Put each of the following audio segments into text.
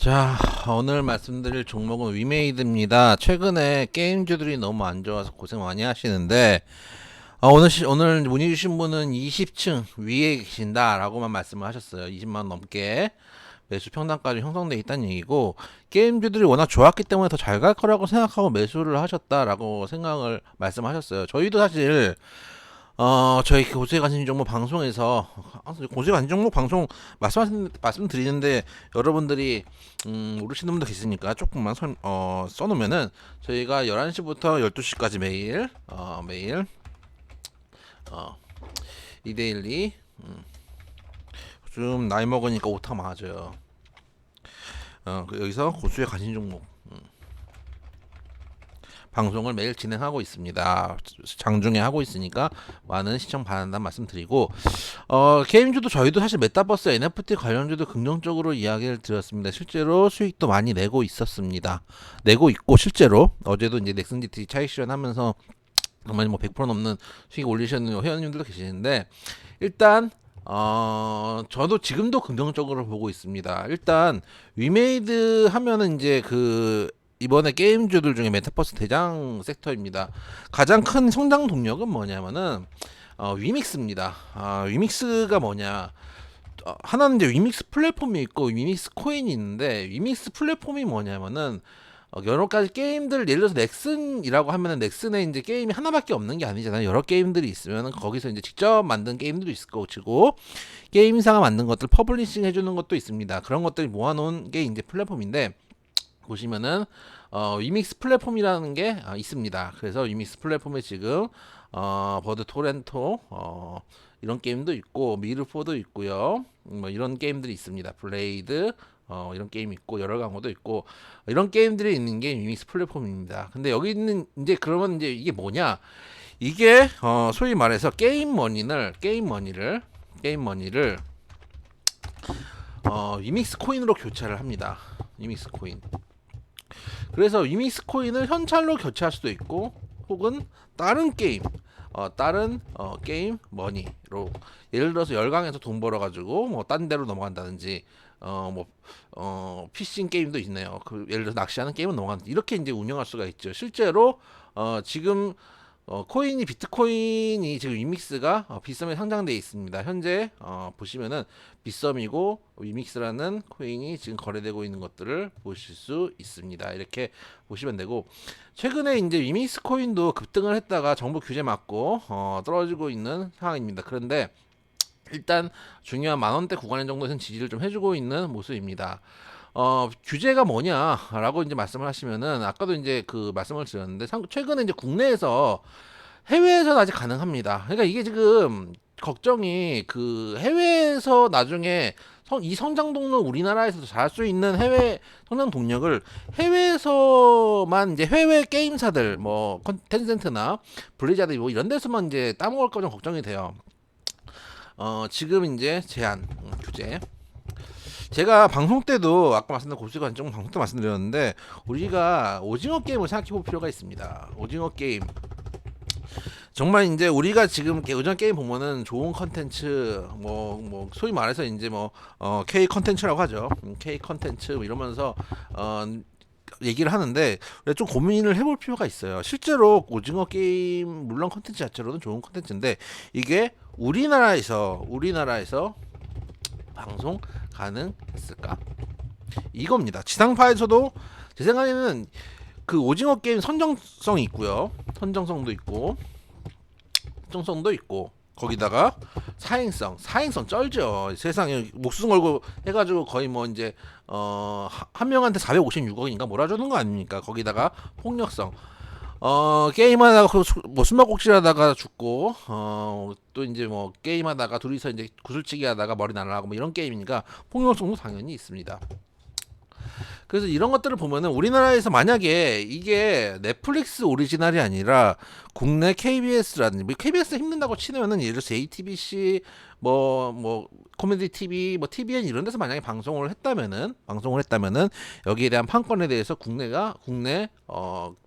자, 오늘 말씀드릴 종목은 위메이드입니다. 최근에 게임주들이 너무 안 좋아서 고생 많이 하시는데, 오늘 문의 주신 분은 20층 위에 계신다라고만 말씀을 하셨어요. 20만원 넘게 매수 평단까지 형성돼 있다는 얘기고, 게임주들이 워낙 좋았기 때문에 더 잘 갈 거라고 생각하고 매수를 하셨다라고 생각을 말씀하셨어요. 저희도 사실 저희 고수의 관심 종목 방송에서 항상 고수의 관심 종목 방송 말씀드리는데 여러분들이 모르시는 분도 계시니까 조금만 써놓으면은 저희가 11시부터 12시까지 매일 어, 이데일리 좀 나이 먹으니까 오타 맞아요. 여기서 고수의 관심 종목 방송을 매일 진행하고 있습니다. 장중에 하고 있으니까 많은 시청 바란다는 말씀드리고, 게임주도 저희도 사실 메타버스 NFT 관련주도 긍정적으로 이야기를 드렸습니다. 실제로 수익도 많이 내고 있었습니다. 내고 있고, 실제로 어제도 이제 넥슨GT 차익 실현하면서 정말 뭐 100% 넘는 수익 올리시는 회원님들도 계시는데, 일단 저도 지금도 긍정적으로 보고 있습니다. 일단 위메이드 하면은 이제 이번에 게임주들 중에 메타버스 대장 섹터입니다. 가장 큰 성장 동력은 뭐냐면은 위믹스입니다. 위믹스가 뭐냐? 하나는 이제 위믹스 플랫폼이 있고 위믹스 코인이 있는데, 위믹스 플랫폼이 뭐냐면은 여러 가지 게임들, 예를 들어서 넥슨이라고 하면은 넥슨에 이제 게임이 하나밖에 없는 게 아니잖아요. 여러 게임들이 있으면은 거기서 이제 직접 만든 게임들도 있을 거고, 게임사가 만든 것들 퍼블리싱 해주는 것도 있습니다. 그런 것들이 모아놓은 게 이제 플랫폼인데, 보시면은 위믹스 플랫폼이라는 게 있습니다. 그래서 위믹스 플랫폼에 지금 버드 토렌토 이런 게임도 있고, 미르포도 있고요. 뭐 이런 게임들이 있습니다. 블레이드 이런 게임 있고, 여러 강호도 있고, 이런 게임들이 있는 게 위믹스 플랫폼입니다. 근데 여기 있는 이제 그러면 이제 이게 뭐냐? 이게 소위 말해서 게임 머니를 위믹스 코인으로 교체를 합니다. 위믹스 코인. 그래서 위믹스 코인을 현찰로 교체할 수도 있고, 혹은 다른 게임 머니로, 예를 들어서 열강에서 돈 벌어가지고 뭐 딴 데로 넘어간다든지, 피싱 게임도 있네요. 예를 들어서 낚시하는 게임은 넘어간다. 이렇게 이제 운영할 수가 있죠. 실제로 지금 비트코인이 지금 위믹스가 빗썸에 상장되어 있습니다. 현재 보시면은 빗썸이고 위믹스라는 코인이 지금 거래되고 있는 것들을 보실 수 있습니다. 이렇게 보시면 되고, 최근에 이제 위믹스 코인도 급등을 했다가 정부 규제 맞고 떨어지고 있는 상황입니다. 그런데 일단 중요한 만원대 구간 정도에서는 지지를 좀 해주고 있는 모습입니다. 규제가 뭐냐라고 이제 말씀을 하시면은, 아까도 이제 말씀을 드렸는데, 최근에 이제 국내에서, 해외에서는 아직 가능합니다. 그러니까 이게 지금 걱정이, 해외에서 나중에 이 성장 동력, 우리나라에서도 잘할 수 있는 해외 성장 동력을 해외에서만 이제 해외 게임사들 뭐 텐센트나 블리자드 뭐 이런 데서만 이제 따먹을까 좀 걱정이 돼요. 지금 이제 규제. 제가 방송 때도 아까 말씀드린 고수의 관점 방송 때 말씀드렸는데, 우리가 오징어 게임을 생각해 볼 필요가 있습니다. 오징어 게임. 정말 이제 우리가 지금 오징어 게임 보면은 좋은 컨텐츠, 소위 말해서 이제 K 컨텐츠라고 하죠. K 컨텐츠 뭐 이러면서 얘기를 하는데, 좀 고민을 해볼 필요가 있어요. 실제로 오징어 게임 물론 컨텐츠 자체로는 좋은 컨텐츠인데, 이게 우리나라에서 방송 가능했을까? 이겁니다. 지상파에서도 제 생각에는 오징어 게임 선정성이 있고요. 선정성도 있고, 거기다가 사행성 쩔죠. 세상에 목숨 걸고 해가지고 거의 뭐 이제 한 명한테 456억인가 몰아주는 거 아닙니까? 거기다가 폭력성, 게임하다가 뭐 숨바꼭질하다가 죽고, 또 이제 뭐 게임하다가 둘이서 이제 구슬치기 하다가 머리 날아가고 뭐 이런 게임이니까 폭력성도 당연히 있습니다. 그래서 이런 것들을 보면은, 우리나라에서 만약에 이게 넷플릭스 오리지널이 아니라 국내 KBS라든지, 뭐 KBS 힘든다고 치면은 예를 들어서 JTBC, 코미디 TV, TVN 이런 데서 만약에 방송을 했다면은 여기에 대한 판권에 대해서 국내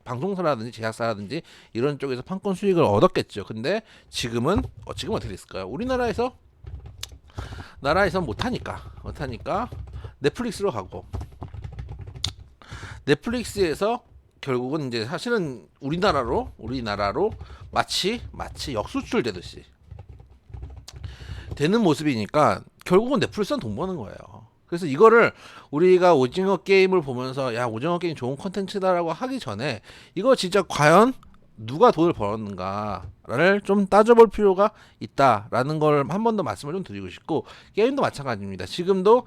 방송사라든지 제작사라든지 이런 쪽에서 판권 수익을 얻었겠죠. 근데 지금 어떻게 됐을까요? 우리나라에서 못하니까 넷플릭스로 가고, 넷플릭스에서 결국은 이제 사실은 우리나라로 마치 역수출되듯이 되는 모습이니까 결국은 넷플릭스는 돈 버는 거예요. 그래서 이거를 우리가 오징어 게임을 보면서 야 오징어 게임 좋은 컨텐츠다라고 하기 전에 이거 진짜 과연 누가 돈을 벌었는가를 좀 따져볼 필요가 있다라는 걸 한 번 더 말씀을 좀 드리고 싶고, 게임도 마찬가지입니다. 지금도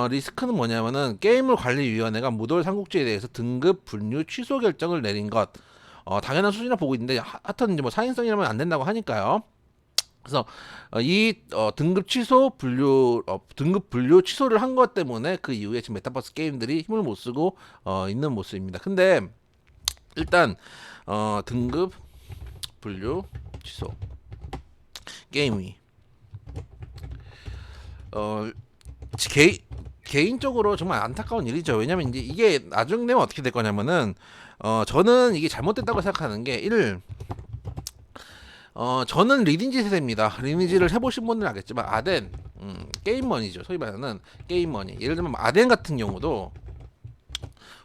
리스크는 뭐냐면은 게임을관리위원회가 무돌 삼국지에 대해서 등급 분류 취소 결정을 내린 것, 당연한 수준이라 보고 있는데 하여튼 이제 뭐 사행성이라면 안 된다고 하니까요. 그래서 등급 분류 취소를 한 것 때문에 그 이후에 지금 메타버스 게임들이 힘을 못 쓰고 있는 모습입니다. 근데 일단 등급 분류 취소 게임이 개인적으로 정말 안타까운 일이죠. 왜냐면 이제 이게 나중 되면 어떻게 될 거냐면은 저는 이게 잘못됐다고 생각하는 게 저는 리니지 세대입니다. 리니지를 해보신 분들은 알겠지만 아덴 게임머니죠. 소위 말하는 게임머니. 예를 들면 아덴 같은 경우도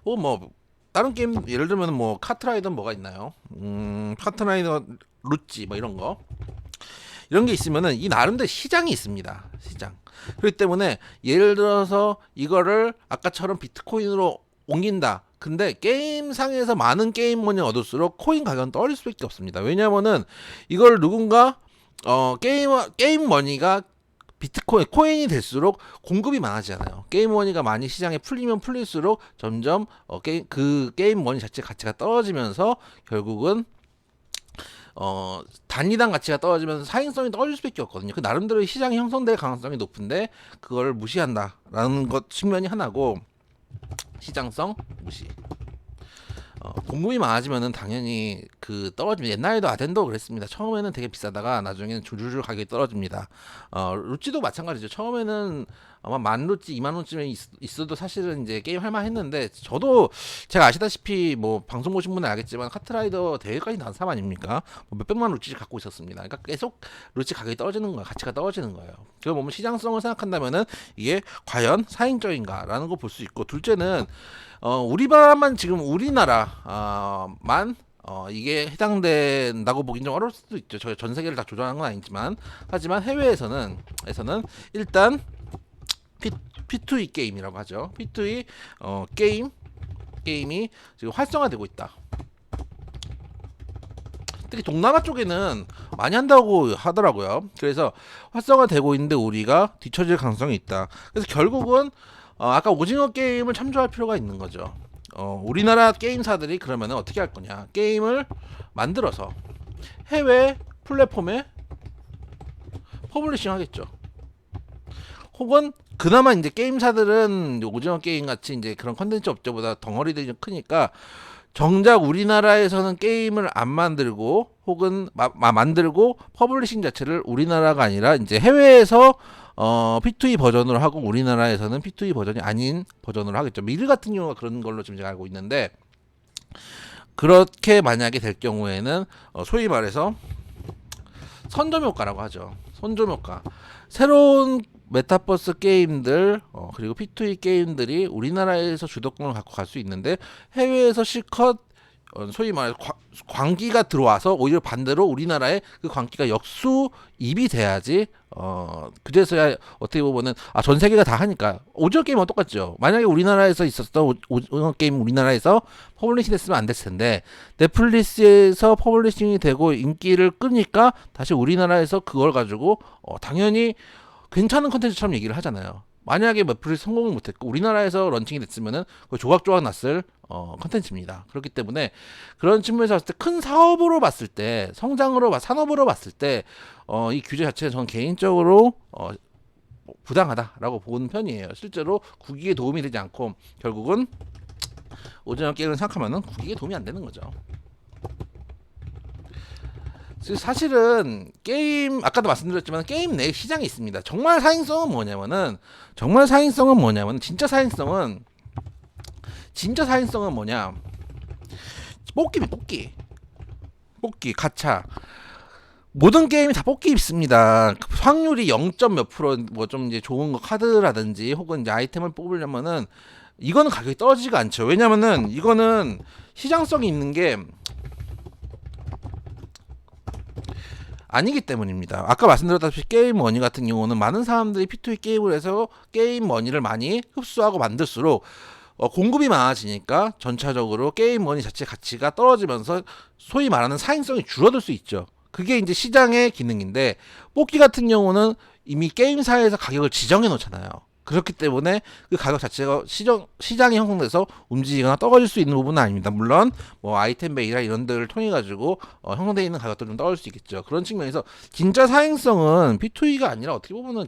뭐 다른 게임 예를 들면 뭐 카트라이더 뭐가 있나요? 카트라이더 루찌 뭐 이런 게 있으면은 이 나름대로 시장이 있습니다. 시장. 그렇기 때문에 예를 들어서 이거를 아까처럼 비트코인으로 옮긴다. 근데 게임상에서 많은 게임머니 얻을수록 코인 가격은 떨어질 수밖에 없습니다. 왜냐면은 이걸 누군가 게임머니가 코인이 될수록 공급이 많아지잖아요. 게임머니가 많이 시장에 풀리면 풀릴수록 점점 게임머니 자체 가치가 떨어지면서 결국은 단위당 가치가 떨어지면서 사행성이 떨어질 수밖에 없거든요. 그 나름대로 시장이 형성될 가능성이 높은데 그걸 무시한다라는 것 측면이 하나고, 시장성 무시. 공급이 많아지면은 당연히 떨어지면, 옛날에도 아덴도 그랬습니다. 처음에는 되게 비싸다가 나중에는 줄줄줄 가격이 떨어집니다. 루찌도 마찬가지죠. 처음에는 아마 10,000루찌, 20,000루찌면 있어도 사실은 이제 게임 할만 했는데, 저도 제가 아시다시피 뭐 방송 보신 분은 알겠지만 카트라이더 대회까지 나온 사람 아닙니까? 뭐 몇백만 루찌를 갖고 있었습니다. 그러니까 계속 루찌 가격이 떨어지는 거예요. 가치가 떨어지는 거예요. 그걸 보면 시장성을 생각한다면은 이게 과연 사행적인가라는 거 볼 수 있고, 둘째는 우리나라만 지금 우리나라만 이게 해당된다고 보긴 좀 어려울 수도 있죠. 저희 전 세계를 다 조정한 건 아니지만, 하지만 해외에서는 일단 P2E 게임이라고 하죠. P2E 게임이 지금 활성화되고 있다. 특히 동남아 쪽에는 많이 한다고 하더라고요. 그래서 활성화되고 있는데 우리가 뒤처질 가능성이 있다. 그래서 결국은 아까 오징어 게임을 참조할 필요가 있는 거죠. 우리나라 게임사들이 그러면 어떻게 할 거냐? 게임을 만들어서 해외 플랫폼에 퍼블리싱 하겠죠. 혹은 그나마 이제 게임사들은 오징어 게임 같이 이제 그런 컨텐츠 업체보다 덩어리들이 좀 크니까 정작 우리나라에서는 게임을 안 만들고 혹은 만들고 퍼블리싱 자체를 우리나라가 아니라 이제 해외에서 P2E 버전으로 하고 우리나라에서는 P2E 버전이 아닌 버전으로 하겠죠. 미르 같은 경우가 그런 걸로 지금 제가 알고 있는데, 그렇게 만약에 될 경우에는 소위 말해서 선점 효과라고 하죠. 선점 효과. 새로운 메타버스 게임들 그리고 P2E 게임들이 우리나라에서 주도권을 갖고 갈 수 있는데, 해외에서 실컷 소위 말해 광기가 들어와서 오히려 반대로 우리나라에 그 광기가 역수입이 돼야지 그제서야 어떻게 보면은 전 세계가 다 하니까. 오징어 게임은 똑같죠. 만약에 우리나라에서 있었던 오징어 게임 우리나라에서 퍼블리싱 됐으면 안 됐을 텐데, 넷플릭스에서 퍼블리싱이 되고 인기를 끄니까 다시 우리나라에서 그걸 가지고 당연히 괜찮은 컨텐츠처럼 얘기를 하잖아요. 만약에 넷플릭스 성공을 못했고 우리나라에서 런칭이 됐으면은 조각조각 났을 컨텐츠입니다. 그렇기 때문에 그런 측면에서 봤을 때 큰 사업으로 봤을 때, 산업으로 봤을 때 이 규제 자체는 저는 개인적으로 부당하다라고 보는 편이에요. 실제로 국익에 도움이 되지 않고 결국은 오징어 게임을 생각하면은 국익에 도움이 안 되는 거죠. 사실은 게임, 아까도 말씀드렸지만 게임 내 시장이 있습니다. 정말 사행성은 뭐냐면은 진짜 사행성은 뭐냐? 뽑기, 가챠. 모든 게임이 다 뽑기 있습니다. 확률이 0. 몇 프로, 뭐 좀 이제 좋은 거 카드라든지 혹은 이제 아이템을 뽑으려면은 이거는 가격이 떨어지지가 않죠. 왜냐면은 이거는 시장성이 있는 게 아니기 때문입니다. 아까 말씀드렸다시피 게임 머니 같은 경우는 많은 사람들이 P2E 게임을 해서 게임 머니를 많이 흡수하고 만들수록 공급이 많아지니까 전체적으로 게임 머니 자체 가치가 떨어지면서 소위 말하는 사행성이 줄어들 수 있죠. 그게 이제 시장의 기능인데, 뽑기 같은 경우는 이미 게임사에서 가격을 지정해 놓잖아요. 그렇기 때문에 그 가격 자체가 시장이 형성돼서 움직이거나 떨어질 수 있는 부분은 아닙니다. 물론 뭐 아이템 베이라 이런 데를 통해 가지고 형성되어 있는 가격도 좀 떨어질 수 있겠죠. 그런 측면에서 진짜 사행성은 P2E가 아니라 어떻게 보면은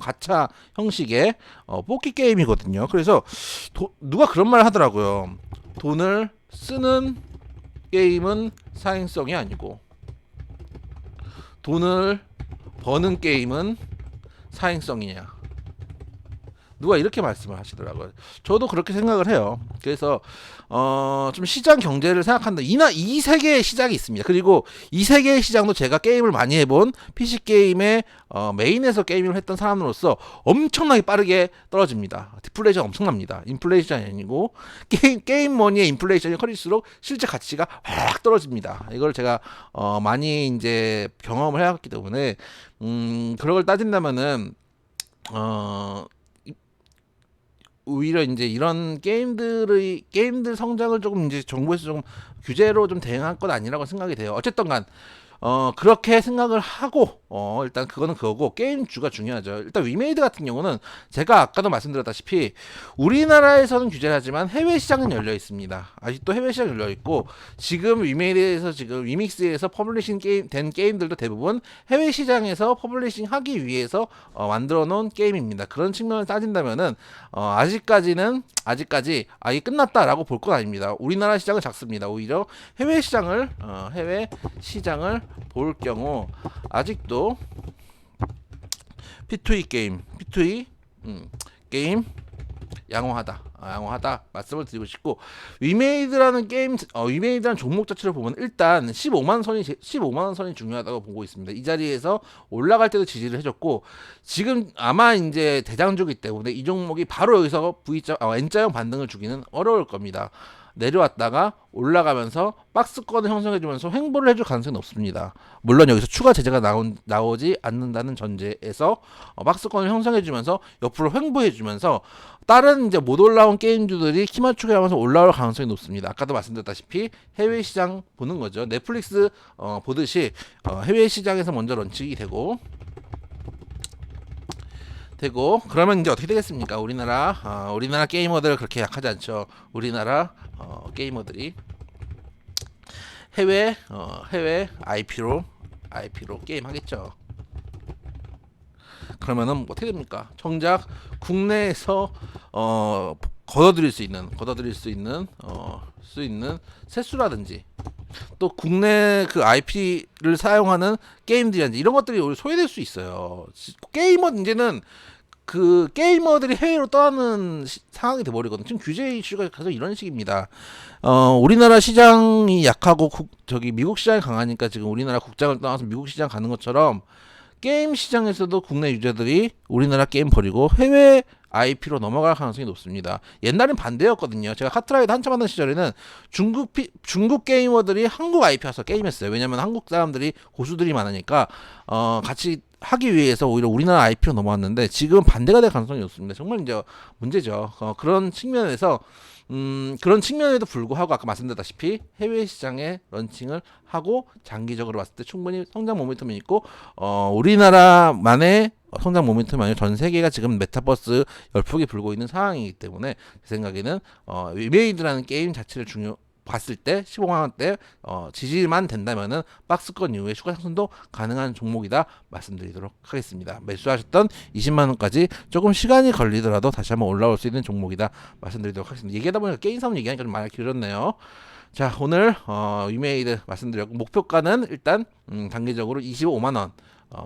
가차 형식의 뽑기 게임이거든요. 그래서 누가 그런 말을 하더라고요. 돈을 쓰는 게임은 사행성이 아니고 돈을 버는 게임은 사행성이냐. 누가 이렇게 말씀을 하시더라고요. 저도 그렇게 생각을 해요. 그래서 좀 시장 경제를 생각한다. 이 세계의 시장이 있습니다. 그리고 이 세계의 시장도 제가 게임을 많이 해본 PC 게임의 메인에서 게임을 했던 사람으로서 엄청나게 빠르게 떨어집니다. 디플레이션 엄청납니다. 인플레이션이 아니고 게임 머니의 인플레이션이 커질수록 실제 가치가 확 떨어집니다. 이걸 제가 많이 이제 경험을 해왔기 때문에 그런 걸 따진다면은 오히려 이제 이런 게임들 성장을 조금 이제 정부에서 좀 규제로 좀 대응할 건 아니라고 생각이 돼요. 어쨌든간 그렇게 생각을 하고 일단 그거는 그거고, 게임주가 중요하죠. 일단 위메이드 같은 경우는 제가 아까도 말씀드렸다시피 우리나라에서는 규제를 하지만 해외 시장은 열려 있습니다. 아직도 해외 시장 열려 있고, 지금 위메이드에서 지금 위믹스에서 퍼블리싱 된 게임들도 대부분 해외 시장에서 퍼블리싱 하기 위해서 만들어 놓은 게임입니다. 그런 측면을 따진다면은 아직까지 이게 끝났다라고 볼 건 아닙니다. 우리나라 시장은 작습니다. 오히려 해외 시장을 볼 경우 아직도 P2E 게임 양호하다 말씀을 드리고 싶고, 위메이드라는 종목 자체를 보면 일단 15만 원 선이 중요하다고 보고 있습니다. 이 자리에서 올라갈 때도 지지를 해줬고, 지금 아마 이제 대장주기 때문에 이 종목이 바로 여기서 N자형 반등을 주기는 어려울 겁니다. 내려왔다가 올라가면서 박스권을 형성해주면서 횡보를 해줄 가능성이 높습니다. 물론 여기서 추가 제재가 나오지 않는다는 전제에서 박스권을 형성해주면서 옆으로 횡보해주면서 다른 이제 못 올라온 게임주들이 키 맞추기 하면서 올라올 가능성이 높습니다. 아까도 말씀드렸다시피 해외 시장 보는 거죠. 넷플릭스 보듯이 해외 시장에서 먼저 런칭이 되고 그러면 이제 어떻게 되겠습니까? 우리나라 게이머들 그렇게 약하지 않죠. 우리나라 게이머들이 해외 IP로 게임 하겠죠. 그러면은 어떻게 됩니까? 정작 국내에서 걷어들일 수 있는 세수라든지 또 국내 그 IP를 사용하는 게임들이 이런 것들이 오히려 소외될 수 있어요. 이제는 그 게이머들이 해외로 떠나는 상황이 돼버리거든요. 지금 규제 이슈가 계속 이런 식입니다. 우리나라 시장이 약하고 미국 시장이 강하니까 지금 우리나라 국장을 떠나서 미국 시장 가는 것처럼 게임 시장에서도 국내 유저들이 우리나라 게임 버리고 해외 IP로 넘어갈 가능성이 높습니다. 옛날엔 반대였거든요. 제가 카트라이더 한참 하던 시절에는 중국 게이머들이 한국 IP 와서 게임했어요. 왜냐면 한국 사람들이 고수들이 많으니까 같이 하기 위해서 오히려 우리나라 IP로 넘어왔는데, 지금은 반대가 될 가능성이 높습니다. 정말 이제 문제죠. 그런 측면에도 불구하고 아까 말씀드렸다시피 해외 시장에 런칭을 하고 장기적으로 봤을 때 충분히 성장 모멘텀이 있고, 우리나라만의 성장 모멘텀이 아니라 전 세계가 지금 메타버스 열풍이 불고 있는 상황이기 때문에 제 생각에는 위메이드라는 게임 자체를 봤을 때 15만 원대 지지만 된다면은 박스권 이후에 추가 상승도 가능한 종목이다 말씀드리도록 하겠습니다. 매수하셨던 20만 원까지 조금 시간이 걸리더라도 다시 한번 올라올 수 있는 종목이다 말씀드리도록 하겠습니다. 얘기하다 보니까 게임 사업 얘기하니까 좀 많이 길었네요. 자, 오늘 위메이드 말씀드렸고, 목표가는 일단 단기적으로 25만 원.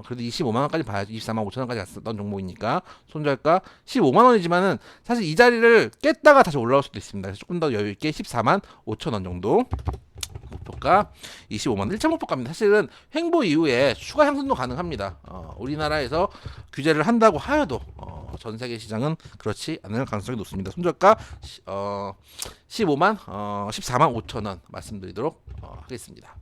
그래도 25만 원까지 봐야죠. 24만 5천 원까지 갔었던 종목이니까 손절가 15만 원이지만은 사실 이 자리를 깼다가 다시 올라올 수도 있습니다. 그래서 조금 더 여유 있게 14만 5천 원 정도 목표가 손절가 25만 1차 목표가입니다. 사실은 횡보 이후에 추가 향상도 가능합니다. 우리나라에서 규제를 한다고 하여도 전 세계 시장은 그렇지 않을 가능성이 높습니다. 손절가 14만 5천 원 말씀드리도록 하겠습니다.